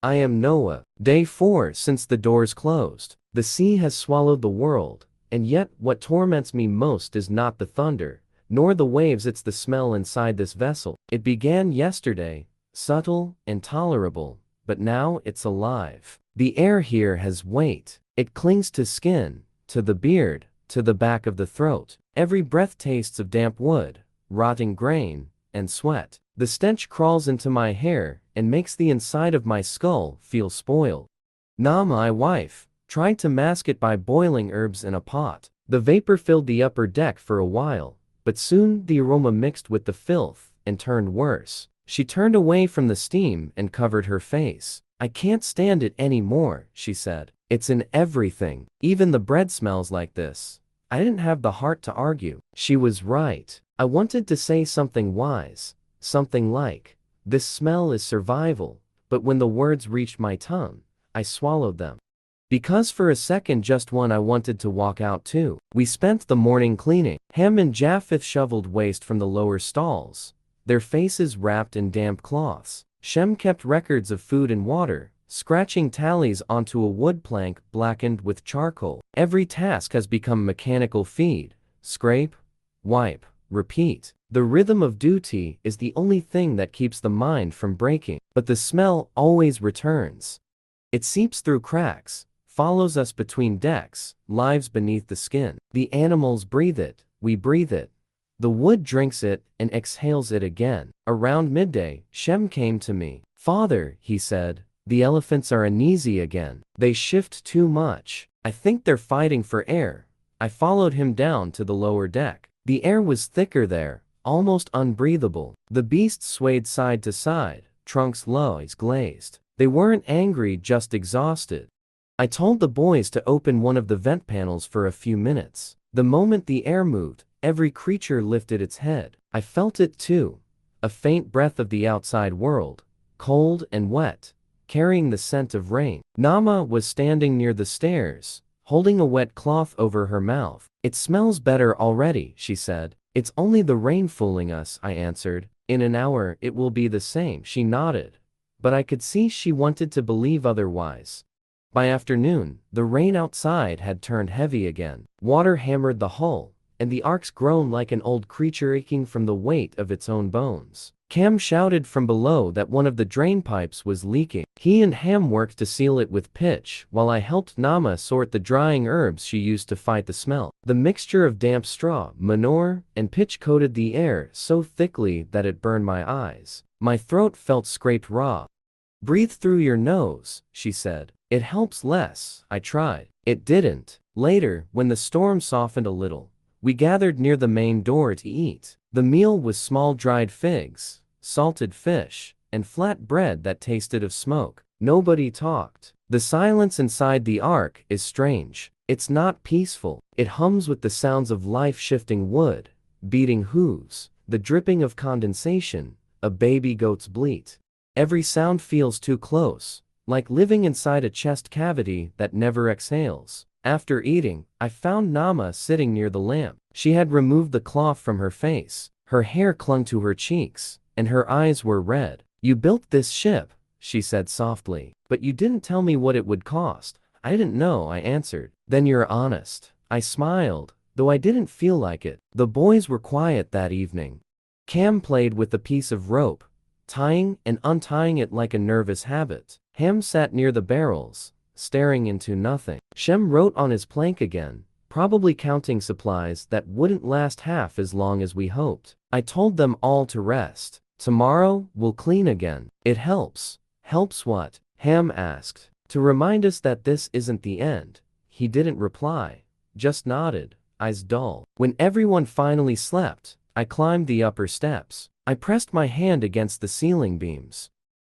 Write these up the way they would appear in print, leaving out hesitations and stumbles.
I am Noah. Day 4 since the doors closed. The sea has swallowed the world, and yet what torments me most is not the thunder, nor the waves, it's the smell inside this vessel. It began yesterday, subtle and tolerable, but now it's alive. The air here has weight. It clings to skin, to the beard, to the back of the throat. Every breath tastes of damp wood, rotting grain, and sweat. The stench crawls into my hair and makes the inside of my skull feel spoiled. My wife tried to mask it by boiling herbs in a pot. The vapor filled the upper deck for a while, but soon the aroma mixed with the filth and turned worse. She turned away from the steam and covered her face. I can't stand it anymore, she said. It's in everything. Even the bread smells like this. I didn't have the heart to argue. She was right. I wanted to say something wise, something like, "This smell is survival," but when the words reached my tongue, I swallowed them. Because for a second, just one, I wanted to walk out too. We spent the morning cleaning. Ham and Japheth shoveled waste from the lower stalls, their faces wrapped in damp cloths. Shem kept records of food and water, scratching tallies onto a wood plank blackened with charcoal. Every task has become mechanical: feed, scrape, wipe, repeat. The rhythm of duty is the only thing that keeps the mind from breaking. But the smell always returns. It seeps through cracks, follows us between decks, lives beneath the skin. The animals breathe it, we breathe it. The wood drinks it and exhales it again. Around midday, Shem came to me. "Father," he said, "the elephants are uneasy again. They shift too much. I think they're fighting for air." I followed him down to the lower deck. The air was thicker there, almost unbreathable. The beasts swayed side to side, trunks low, eyes glazed. They weren't angry, just exhausted. I told the boys to open one of the vent panels for a few minutes. The moment the air moved, every creature lifted its head. I felt it too. A faint breath of the outside world, cold and wet, carrying the scent of rain. Nama was standing near the stairs, holding a wet cloth over her mouth. "It smells better already," she said. "It's only the rain fooling us," I answered. "In an hour it will be the same." She nodded, but I could see she wanted to believe otherwise. By afternoon, the rain outside had turned heavy again. Water hammered the hull, and the arks groaned like an old creature aching from the weight of its own bones. Cam shouted from below that one of the drain pipes was leaking. He and Ham worked to seal it with pitch, while I helped Nama sort the drying herbs she used to fight the smell. The mixture of damp straw, manure, and pitch coated the air so thickly that it burned my eyes. My throat felt scraped raw. "Breathe through your nose," she said. "It helps less." I tried. It didn't. Later, when the storm softened a little, we gathered near the main door to eat. The meal was small dried figs, salted fish, and flat bread that tasted of smoke. Nobody talked. The silence inside the ark is strange. It's not peaceful. It hums with the sounds of life: shifting wood, beating hooves, the dripping of condensation, a baby goat's bleat. Every sound feels too close, like living inside a chest cavity that never exhales. After eating, I found Nama sitting near the lamp. She had removed the cloth from her face. Her hair clung to her cheeks, and her eyes were red. "You built this ship," she said softly, "but you didn't tell me what it would cost." "I didn't know," I answered. "Then you're honest." I smiled, though I didn't feel like it. The boys were quiet that evening. Cam played with a piece of rope, tying and untying it like a nervous habit. Ham sat near the barrels, staring into nothing. Shem wrote on his plank again, probably counting supplies that wouldn't last half as long as we hoped. I told them all to rest. "Tomorrow, we'll clean again." "It helps." "Helps what?" Ham asked. "To remind us that this isn't the end." He didn't reply, just nodded, eyes dull. When everyone finally slept, I climbed the upper steps. I pressed my hand against the ceiling beams.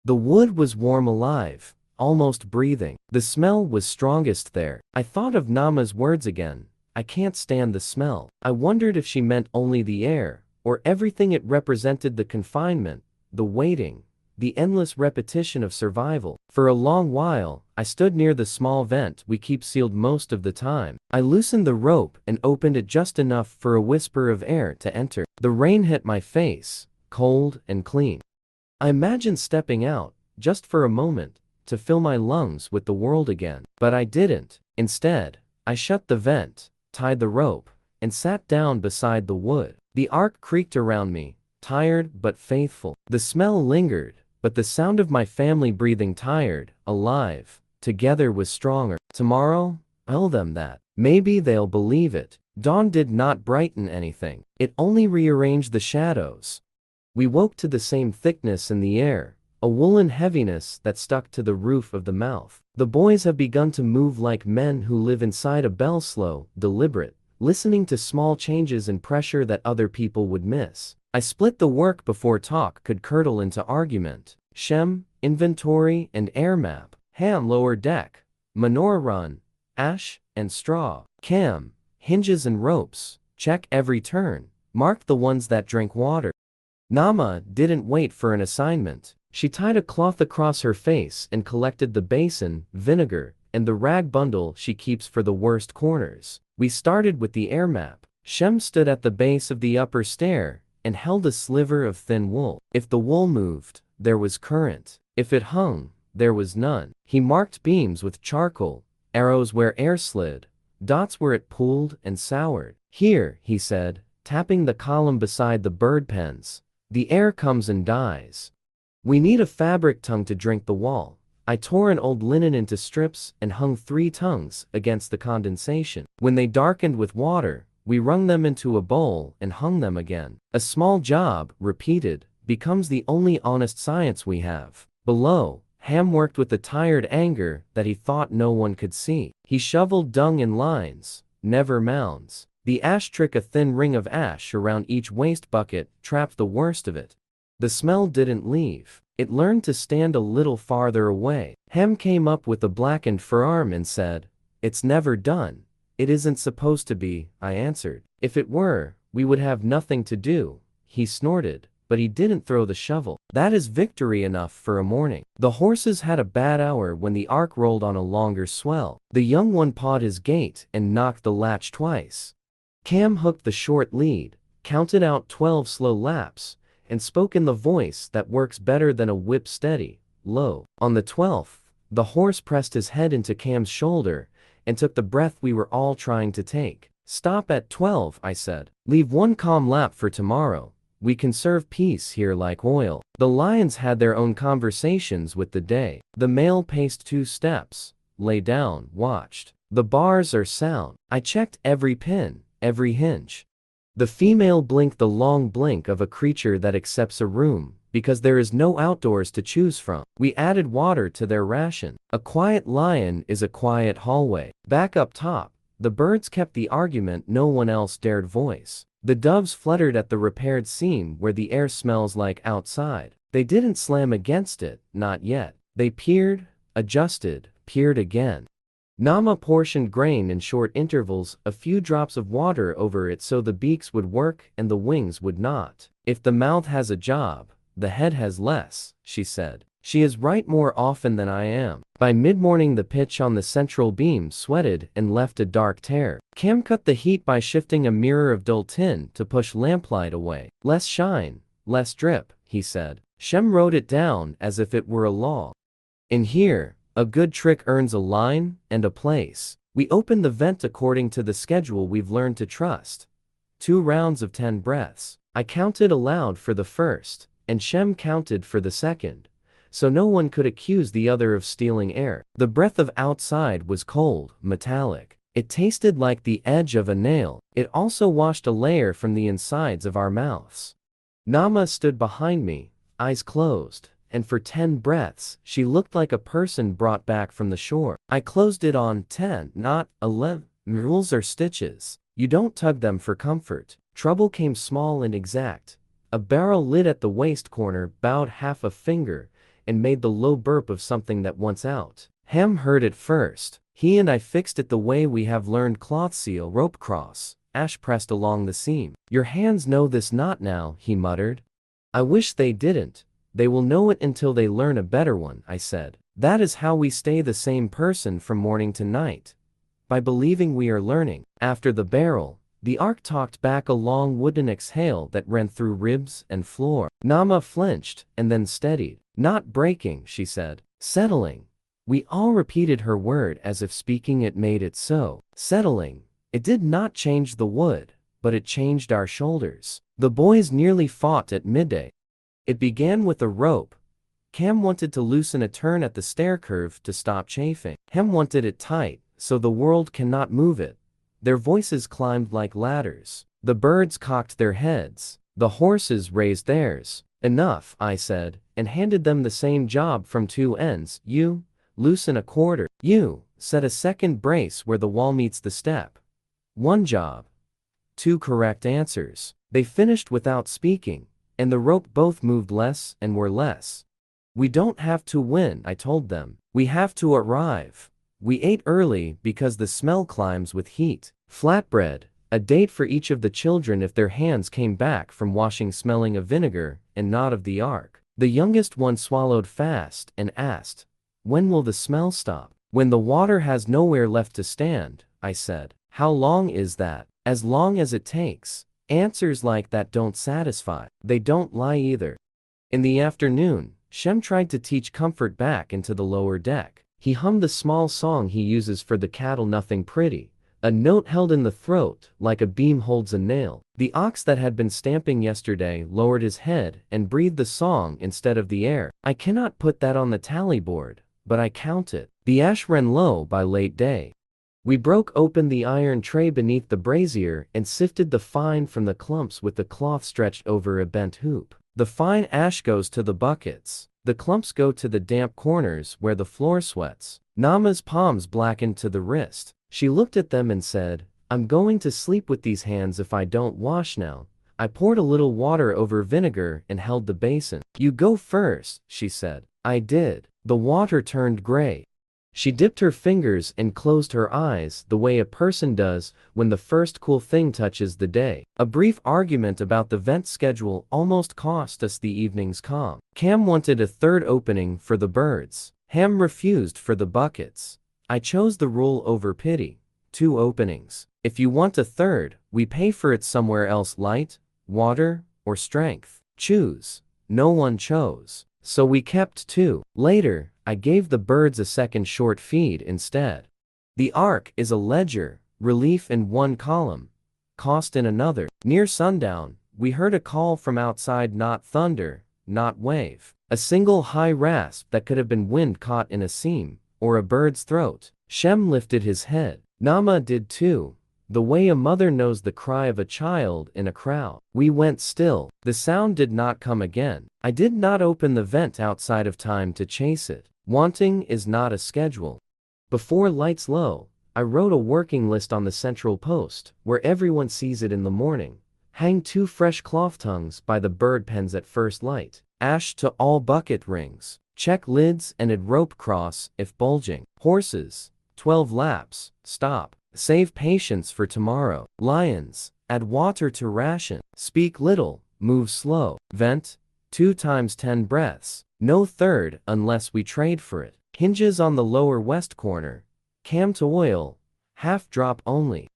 The wood was warm, alive, almost breathing. The smell was strongest there. I thought of Nama's words again. "I can't stand the smell." I wondered if she meant only the air, or everything it represented: the confinement, the waiting, the endless repetition of survival. For a long while, I stood near the small vent we keep sealed most of the time. I loosened the rope and opened it just enough for a whisper of air to enter. The rain hit my face, cold and clean. I imagined stepping out, just for a moment, to fill my lungs with the world again. But I didn't. Instead, I shut the vent, tied the rope, and sat down beside the wood. The ark creaked around me, tired but faithful. The smell lingered, but the sound of my family breathing tired, alive, together was stronger. Tomorrow, tell them that. Maybe they'll believe it. Dawn did not brighten anything. It only rearranged the shadows. We woke to the same thickness in the air, a woolen heaviness that stuck to the roof of the mouth. The boys have begun to move like men who live inside a bell, slow, deliberate, listening to small changes in pressure that other people would miss. I split the work before talk could curdle into argument. Shem, inventory and air map. Ham, lower deck. Manure run. Ash and straw. Cam, hinges and ropes. Check every turn. Mark the ones that drink water. Nama didn't wait for an assignment. She tied a cloth across her face and collected the basin, vinegar, and the rag bundle she keeps for the worst corners. We started with the air map. Shem stood at the base of the upper stair and held a sliver of thin wool. If the wool moved, there was current. If it hung, there was none. He marked beams with charcoal, arrows where air slid, dots where it pooled and soured. Here, he said, tapping the column beside the bird pens, the air comes and dies. We need a fabric tongue to drink the wall. I tore an old linen into strips and hung 3 tongues against the condensation. When they darkened with water, we wrung them into a bowl and hung them again. A small job, repeated, becomes the only honest science we have. Below, Ham worked with a tired anger that he thought no one could see. He shoveled dung in lines, never mounds. The ash trick, a thin ring of ash around each waste bucket, trapped the worst of it. The smell didn't leave. It learned to stand a little farther away. Ham came up with a blackened forearm and said, "It's never done." "It isn't supposed to be," I answered. "If it were, we would have nothing to do." He snorted, but he didn't throw the shovel. That is victory enough for a morning. The horses had a bad hour when the ark rolled on a longer swell. The young one pawed his gate and knocked the latch twice. Cam hooked the short lead, counted out 12 slow laps, and spoke in the voice that works better than a whip, steady, low. On the 12th, the horse pressed his head into Cam's shoulder and took the breath we were all trying to take. "Stop at 12, I said. "Leave 1 calm lap for tomorrow. We conserve peace here like oil." The lions had their own conversations with the day. The male paced 2 steps, lay down, watched. "The bars are sound." I checked every pin, every hinge. The female blinked the long blink of a creature that accepts a room, because there is no outdoors to choose from. We added water to their ration. A quiet lion is a quiet hallway. Back up top, the birds kept the argument no one else dared voice. The doves fluttered at the repaired seam where the air smells like outside. They didn't slam against it, not yet. They peered, adjusted, peered again. Nama portioned grain in short intervals, a few drops of water over it so the beaks would work and the wings would not. "If the mouth has a job, the head has less," she said. She is right more often than I am. By mid-morning the pitch on the central beam sweated and left a dark tear. Cam cut the heat by shifting a mirror of dull tin to push lamplight away. "Less shine, less drip," he said. Shem wrote it down as if it were a law. "In here, a good trick earns a line and a place." We opened the vent according to the schedule we've learned to trust. 2 rounds of 10 breaths. I counted aloud for the first, and Shem counted for the second, so no one could accuse the other of stealing air. The breath of outside was cold, metallic. It tasted like the edge of a nail. It also washed a layer from the insides of our mouths. Nama stood behind me, eyes closed, and for 10 breaths, she looked like a person brought back from the shore. I closed it on 10, not 11. Rules are stitches. You don't tug them for comfort. Trouble came small and exact. A barrel lid at the waist corner bowed half a finger and made the low burp of something that wants out. Ham heard it first. He and I fixed it the way we have learned cloth seal, rope cross. Ash pressed along the seam. "Your hands know this knot now," he muttered. "I wish they didn't. They will know it until they learn a better one," I said. "That is how we stay the same person from morning to night. By believing we are learning." After the barrel, the ark talked back a long wooden exhale that ran through ribs and floor. Nama flinched and then steadied. "Not breaking," she said. "Settling." We all repeated her word as if speaking it made it so. Settling. It did not change the wood, but it changed our shoulders. The boys nearly fought at midday. It began with a rope. Cam wanted to loosen a turn at the stair curve to stop chafing. Hem wanted it tight, so the world cannot move it. Their voices climbed like ladders. The birds cocked their heads. The horses raised theirs. Enough, I said, and handed them the same job from two ends. You, loosen a quarter. You, set a second brace where the wall meets the step. One job. Two correct answers. They finished without speaking, and the rope both moved less and were less. We don't have to win, I told them. We have to arrive. We ate early because the smell climbs with heat. Flatbread, a date for each of the children if their hands came back from washing smelling of vinegar and not of the ark. The youngest one swallowed fast and asked, "When will the smell stop?" "When the water has nowhere left to stand," I said. "How long is that?" "As long as it takes." Answers like that don't satisfy. They don't lie either. In the afternoon, Shem tried to teach comfort back into the lower deck. He hummed the small song he uses for the cattle, nothing pretty, a note held in the throat like a beam holds a nail. The ox that had been stamping yesterday lowered his head and breathed the song instead of the air. I cannot put that on the tally board, but I count it. The ash ran low by late day. We broke open the iron tray beneath the brazier and sifted the fine from the clumps with the cloth stretched over a bent hoop. The fine ash goes to the buckets. The clumps go to the damp corners where the floor sweats. Nama's palms blackened to the wrist. She looked at them and said, "I'm going to sleep with these hands if I don't wash now." I poured a little water over vinegar and held the basin. "You go first," she said. I did. The water turned gray. She dipped her fingers and closed her eyes the way a person does when the first cool thing touches the day. A brief argument about the vent schedule almost cost us the evening's calm. Cam wanted a third opening for the birds. Ham refused for the buckets. I chose the rule over pity. 2 openings. If you want a third, we pay for it somewhere else. Light, water, or strength. Choose. No one chose. So we kept 2. Later, I gave the birds a second short feed instead. The ark is a ledger, relief in one column, cost in another. Near sundown, we heard a call from outside, not thunder, not wave. A single high rasp that could have been wind caught in a seam, or a bird's throat. Shem lifted his head. Nama did too, the way a mother knows the cry of a child in a crowd. We went still. The sound did not come again. I did not open the vent outside of time to chase it. Wanting is not a schedule. Before lights low, I wrote a working list on the central post, where everyone sees it in the morning. Hang 2 fresh cloth tongues by the bird pens at first light. Ash to all bucket rings. Check lids and add rope cross if bulging. Horses, 12 laps, stop. Save patience for tomorrow. Lions, add water to ration. Speak little, move slow. Vent, 2 times 10 breaths. No third unless we trade for it. Hinges on the lower west corner. Cam to oil, half drop only.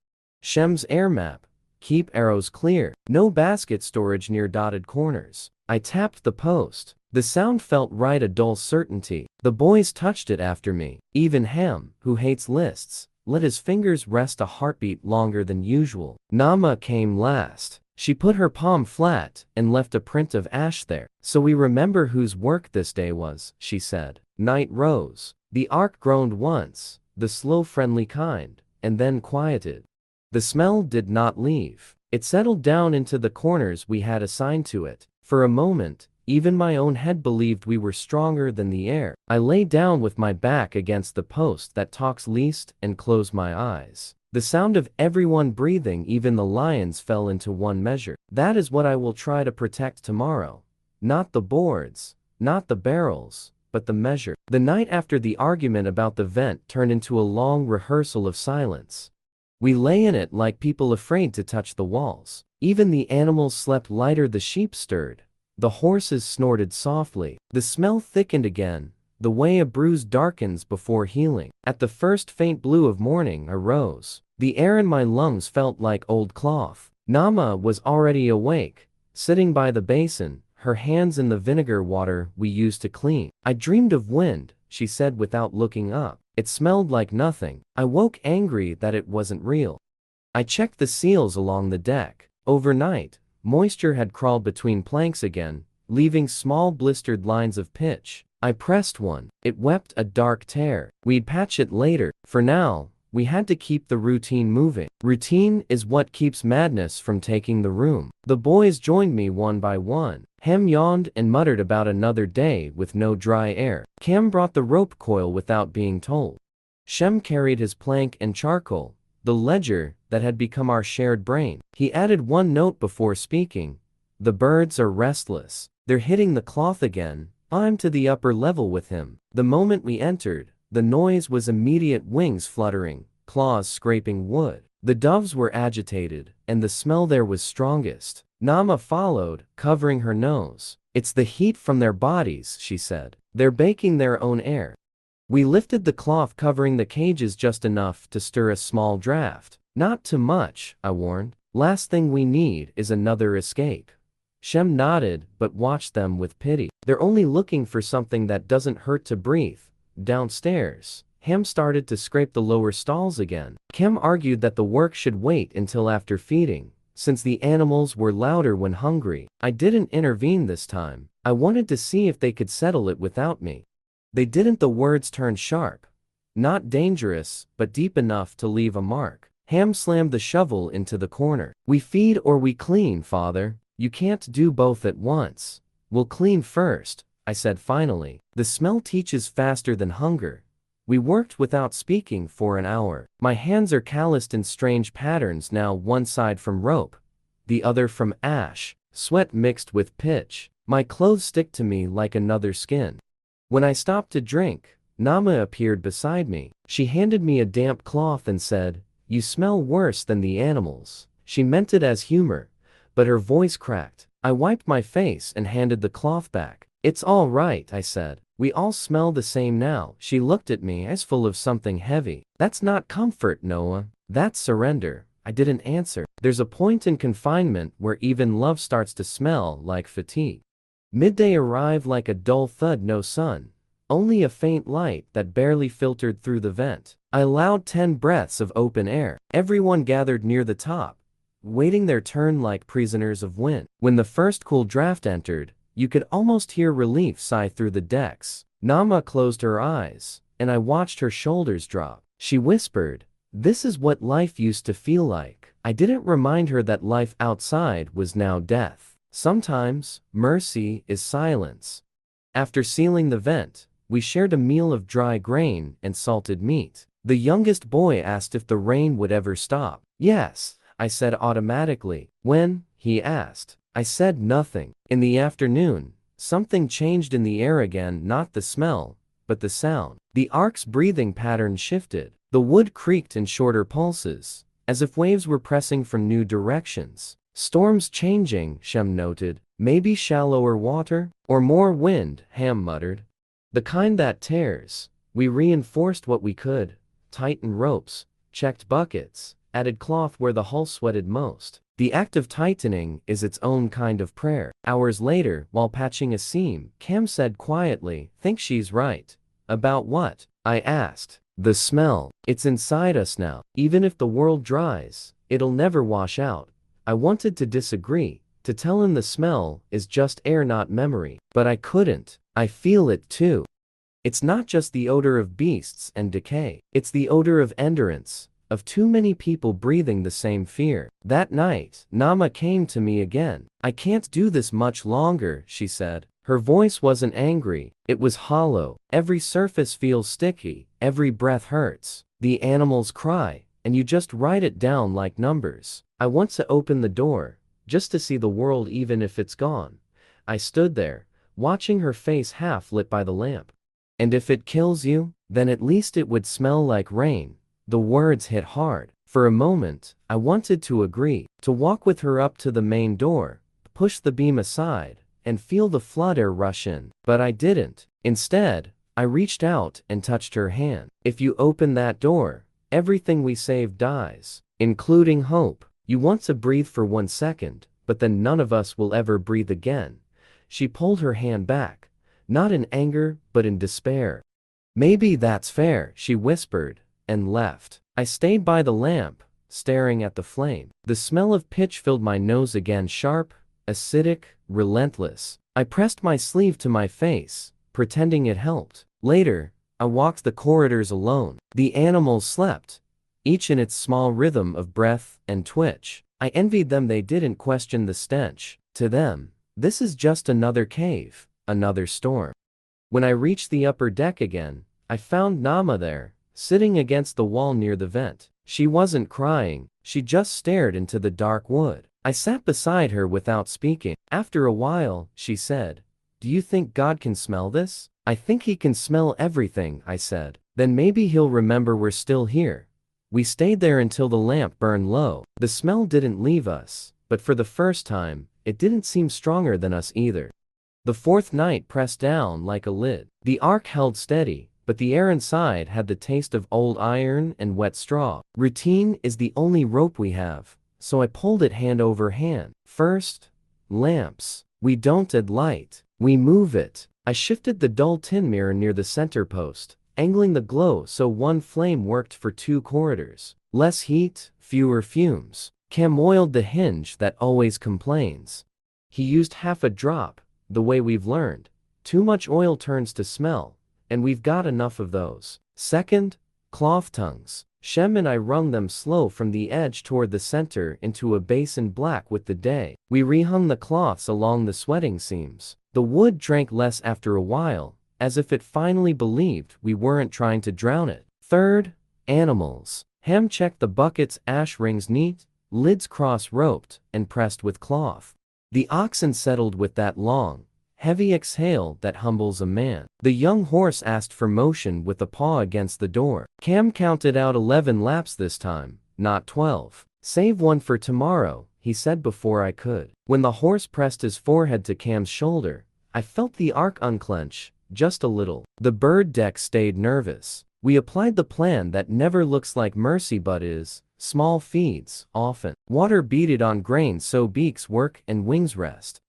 Shem's air map, keep arrows clear. No basket storage near dotted corners. I tapped the post. The sound felt right, a dull certainty. The boys touched it after me. Even Ham, who hates lists, let his fingers rest a heartbeat longer than usual. Nama came last. She put her palm flat and left a print of ash there. "So we remember whose work this day was," she said. Night rose. The ark groaned once, the slow friendly kind, and then quieted. The smell did not leave. It settled down into the corners we had assigned to it. For a moment, even my own head believed we were stronger than the air. I lay down with my back against the post that talks least and closed my eyes. The sound of everyone breathing, even the lions, fell into one measure. That is what I will try to protect tomorrow. Not the boards, not the barrels, but the measure. The night after the argument about the vent turned into a long rehearsal of silence. We lay in it like people afraid to touch the walls. Even the animals slept lighter. The sheep stirred. The horses snorted softly. The smell thickened again, the way a bruise darkens before healing. At the first faint blue of morning I rose. The air in my lungs felt like old cloth. Nama was already awake, sitting by the basin, her hands in the vinegar water we used to clean. I dreamed of wind. she said without looking up. It smelled like nothing. I woke angry that it wasn't real. I checked the seals along the deck. Overnight, moisture had crawled between planks again, leaving small blistered lines of pitch. I pressed one. It wept a dark tear. We'd patch it later. For now, we had to keep the routine moving. Routine is what keeps madness from taking the room. The boys joined me one by one. Ham yawned and muttered about another day with no dry air. Cam brought the rope coil without being told. Shem carried his plank and charcoal, the ledger that had become our shared brain. He added one note before speaking. The birds are restless. They're hitting the cloth again. I'm to the upper level with him. The moment we entered, the noise was immediate: wings fluttering, claws scraping wood. The doves were agitated, and the smell there was strongest. Nama followed, covering her nose. It's the heat from their bodies, she said. They're baking their own air. We lifted the cloth covering the cages just enough to stir a small draft. Not too much, I warned. Last thing we need is another escape. Shem nodded, but watched them with pity. They're only looking for something that doesn't hurt to breathe. Downstairs, Ham started to scrape the lower stalls again. Kim argued that the work should wait until after feeding, since the animals were louder when hungry. I didn't intervene this time. I wanted to see if they could settle it without me. They didn't. The words turned sharp. Not dangerous, but deep enough to leave a mark. Ham slammed the shovel into the corner. We feed or we clean, father. You can't do both at once. We'll clean first, I said finally. The smell teaches faster than hunger. We worked without speaking for an hour. My hands are calloused in strange patterns now, one side from rope, the other from ash, sweat mixed with pitch. My clothes stick to me like another skin. When I stopped to drink, Nama appeared beside me. She handed me a damp cloth and said, "You smell worse than the animals." She meant it as humor, but her voice cracked. I wiped my face and handed the cloth back. "It's all right," I said. "We all smell the same now." She looked at me, eyes full of something heavy. "That's not comfort, Noah. That's surrender." I didn't answer. There's a point in confinement where even love starts to smell like fatigue. Midday arrived like a dull thud. No sun, only a faint light that barely filtered through the vent. I allowed 10 breaths of open air. Everyone gathered near the top, waiting their turn like prisoners of wind. When the first cool draft entered, you could almost hear relief sigh through the decks. Nama closed her eyes, and I watched her shoulders drop. She whispered, "This is what life used to feel like." I didn't remind her that life outside was now death. Sometimes, mercy is silence. After sealing the vent, we shared a meal of dry grain and salted meat. The youngest boy asked if the rain would ever stop. "Yes," I said automatically. "When?" he asked. I said nothing. In the afternoon, something changed in the air again, not the smell, but the sound. The ark's breathing pattern shifted. The wood creaked in shorter pulses, as if waves were pressing from new directions. "Storms changing," Shem noted. "Maybe shallower water? Or more wind," Ham muttered. "The kind that tears." We reinforced what we could. Tightened ropes, checked buckets, added cloth where the hull sweated most. The act of tightening is its own kind of prayer. Hours later, while patching a seam, Cam said quietly, "Think she's right." "About what?" I asked. "The smell. It's inside us now. Even if the world dries, it'll never wash out." I wanted to disagree, to tell him the smell is just air, not memory, but I couldn't. I feel it too. It's not just the odor of beasts and decay. It's the odor of endurance, of too many people breathing the same fear. That night, Nama came to me again. "I can't do this much longer," she said. Her voice wasn't angry, it was hollow. "Every surface feels sticky, every breath hurts. The animals cry, and you just write it down like numbers. I want to open the door, just to see the world even if it's gone." I stood there, watching her face half lit by the lamp. "And if it kills you, then at least it would smell like rain." The words hit hard. For a moment, I wanted to agree, to walk with her up to the main door, push the beam aside, and feel the flood air rush in. But I didn't. Instead, I reached out and touched her hand. "If you open that door, everything we saved dies, including hope. You want to breathe for 1 second, but then none of us will ever breathe again." She pulled her hand back, not in anger, but in despair. Maybe that's fair, she whispered, and left. I stayed by the lamp, staring at the flame. The smell of pitch filled my nose again, sharp, acidic, relentless. I pressed my sleeve to my face, pretending it helped. Later, I walked the corridors alone. The animals slept, each in its small rhythm of breath and twitch. I envied them, they didn't question the stench. To them, this is just another cave, another storm. When I reached the upper deck again, I found Nama there, sitting against the wall near the vent. She wasn't crying, she just stared into the dark wood. I sat beside her without speaking. After a while, she said, "Do you think God can smell this?" "I think he can smell everything," I said. "Then maybe he'll remember we're still here." We stayed there until the lamp burned low. The smell didn't leave us, but for the first time, it didn't seem stronger than us either. The fourth night pressed down like a lid. The ark held steady, but the air inside had the taste of old iron and wet straw. Routine is the only rope we have, so I pulled it hand over hand. First, lamps. We don't add light, we move it. I shifted the dull tin mirror near the center post, angling the glow so one flame worked for 2 corridors. Less heat, fewer fumes. Cam oiled the hinge that always complains. He used half a drop, the way we've learned. Too much oil turns to smell, and we've got enough of those. Second, cloth tongues. Shem and I wrung them slow from the edge toward the center into a basin black with the day. We rehung the cloths along the sweating seams. The wood drank less after a while, as if it finally believed we weren't trying to drown it. Third, animals. Ham checked the bucket's ash rings neat, lids cross-roped and pressed with cloth. The oxen settled with that long, heavy exhale that humbles a man. The young horse asked for motion with a paw against the door. Cam counted out 11 laps this time, not 12. "Save one for tomorrow," he said before I could. When the horse pressed his forehead to Cam's shoulder, I felt the ark unclench, just a little. The bird deck stayed nervous. We applied the plan that never looks like mercy but is. Small feeds, often. Water beaded on grain so beaks work and wings rest.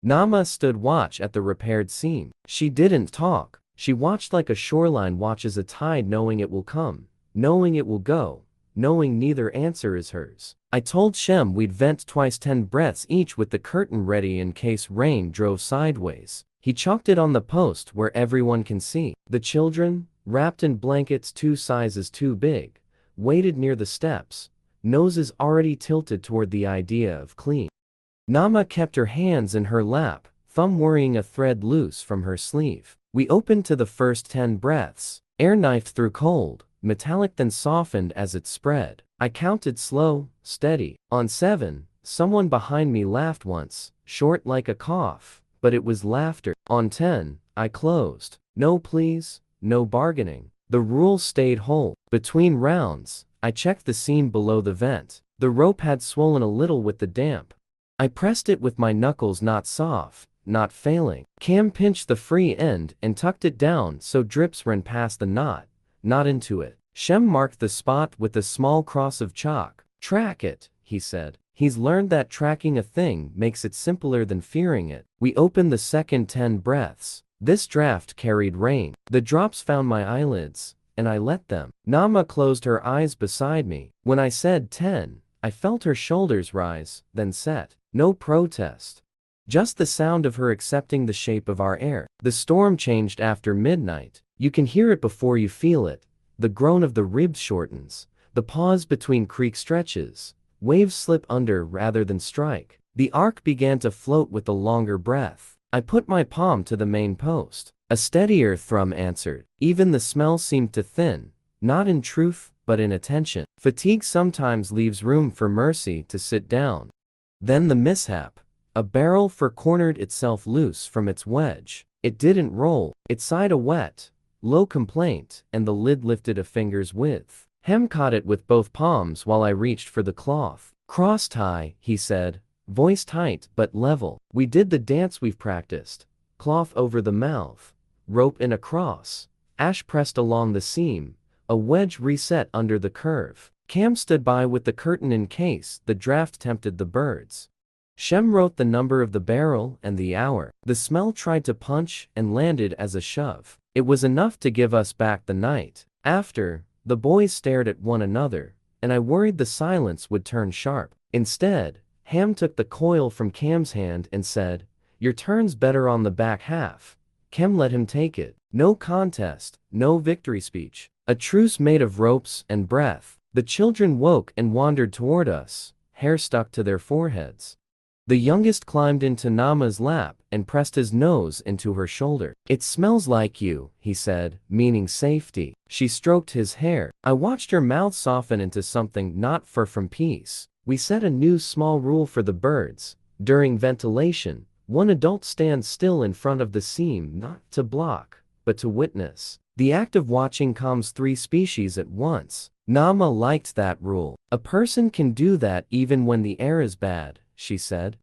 Nama stood watch at the repaired seam. She didn't talk. She watched like a shoreline watches a tide, knowing it will come, knowing it will go, knowing neither answer is hers. I told Shem we'd vent twice 10 breaths each with the curtain ready in case rain drove sideways. He chalked it on the post where everyone can see. The children, wrapped in blankets 2 sizes too big, waited near the steps, noses already tilted toward the idea of clean. Nama kept her hands in her lap, thumb worrying a thread loose from her sleeve. We opened to the first 10 breaths. Air knifed through cold, metallic, then softened as it spread. I counted slow, steady. On 7, someone behind me laughed once, short like a cough, but it was laughter. On 10, I closed. No pleas, no bargaining. The rules stayed whole. Between rounds, I checked the seam below the vent. The rope had swollen a little with the damp. I pressed it with my knuckles, not soft, not failing. Cam pinched the free end and tucked it down so drips ran past the knot, not into it. Shem marked the spot with a small cross of chalk. "Track it," he said. He's learned that tracking a thing makes it simpler than fearing it. We opened the second 10 breaths. This draft carried rain. The drops found my eyelids, and I let them. Nama closed her eyes beside me. When I said 10, I felt her shoulders rise, then set. No protest. Just the sound of her accepting the shape of our air. The storm changed after midnight. You can hear it before you feel it. The groan of the ribs shortens. The pause between creek stretches. Waves slip under rather than strike. The ark began to float with a longer breath. I put my palm to the main post. A steadier thrum answered. Even the smell seemed to thin, not in truth, but in attention. Fatigue sometimes leaves room for mercy to sit down. Then the mishap. A barrel cornered itself loose from its wedge. It didn't roll. It sighed a wet, low complaint, and the lid lifted a finger's width. Hem caught it with both palms while I reached for the cloth. "Cross tie," he said, voice tight but level. We did the dance we've practiced. Cloth over the mouth, rope in a cross, ash pressed along the seam, a wedge reset under the curve. Cam stood by with the curtain in case the draft tempted the birds. Shem wrote the number of the barrel and the hour. The smell tried to punch and landed as a shove. It was enough to give us back the night. After, the boys stared at one another, and I worried the silence would turn sharp. Instead, Ham took the coil from Cam's hand and said, "Your turn's better on the back half." Cam let him take it. No contest, no victory speech. A truce made of ropes and breath. The children woke and wandered toward us, hair stuck to their foreheads. The youngest climbed into Nama's lap and pressed his nose into her shoulder. "It smells like you," he said, meaning safety. She stroked his hair. I watched her mouth soften into something not far from peace. We set a new small rule for the birds. During ventilation, one adult stands still in front of the seam, not to block, but to witness. The act of watching calms 3 species at once. Nama liked that rule. "A person can do that even when the air is bad," she said.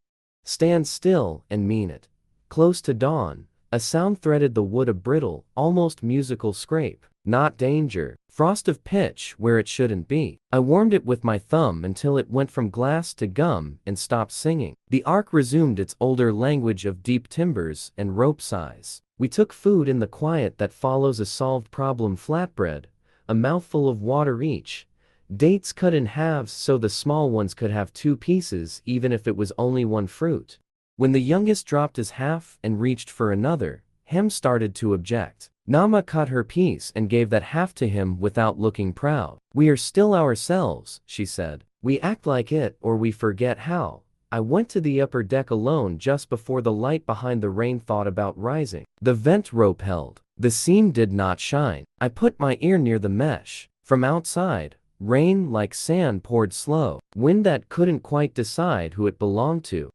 "Stand still and mean it." Close to dawn, a sound threaded the wood, a brittle, almost musical scrape. Not danger. Frost of pitch where it shouldn't be. I warmed it with my thumb until it went from glass to gum and stopped singing. The ark resumed its older language of deep timbers and rope size. We took food in the quiet that follows a solved problem: flatbread, a mouthful of water each, dates cut in halves so the small ones could have 2 pieces even if it was only 1 fruit. When the youngest dropped his half and reached for another, Hem started to object. Nama cut her piece and gave that half to him without looking proud. "We are still ourselves," she said. "We act like it or we forget how." I went to the upper deck alone just before the light behind the rain thought about rising. The vent rope held. The seam did not shine. I put my ear near the mesh. From outside, rain like sand poured slow, wind that couldn't quite decide who it belonged to.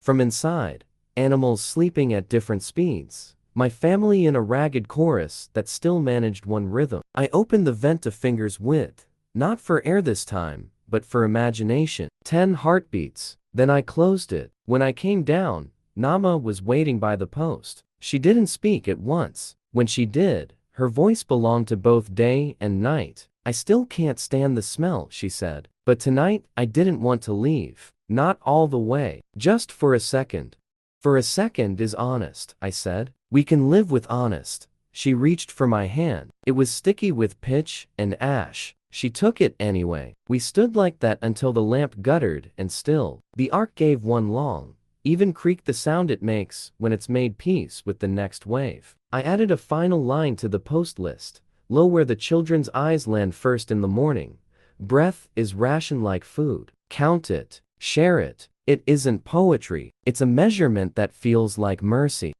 From inside, animals sleeping at different speeds. My family in a ragged chorus that still managed one rhythm. I opened the vent a finger's width, not for air this time, but for imagination. 10 heartbeats. Then I closed it. When I came down, Nama was waiting by the post. She didn't speak at once. When she did, her voice belonged to both day and night. "I still can't stand the smell," she said. "But tonight, I didn't want to leave. Not all the way. Just for a second." "For a second is honest," I said. "We can live with honest." She reached for my hand. It was sticky with pitch and ash. She took it anyway. We stood like that until the lamp guttered and still. The ark gave one long, even creak, the sound it makes when it's made peace with the next wave. I added a final line to the post list. Lo, where the children's eyes land first in the morning. Breath is ration like food. Count it. Share it. It isn't poetry. It's a measurement that feels like mercy.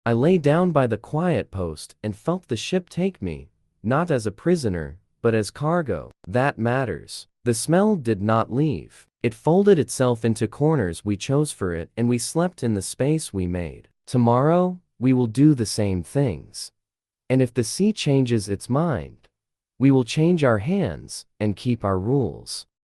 I lay down by the quiet post and felt the ship take me, not as a prisoner, but as cargo. That matters. The smell did not leave. It folded itself into corners we chose for it, and we slept in the space we made. Tomorrow, we will do the same things. And if the sea changes its mind, we will change our hands and keep our rules.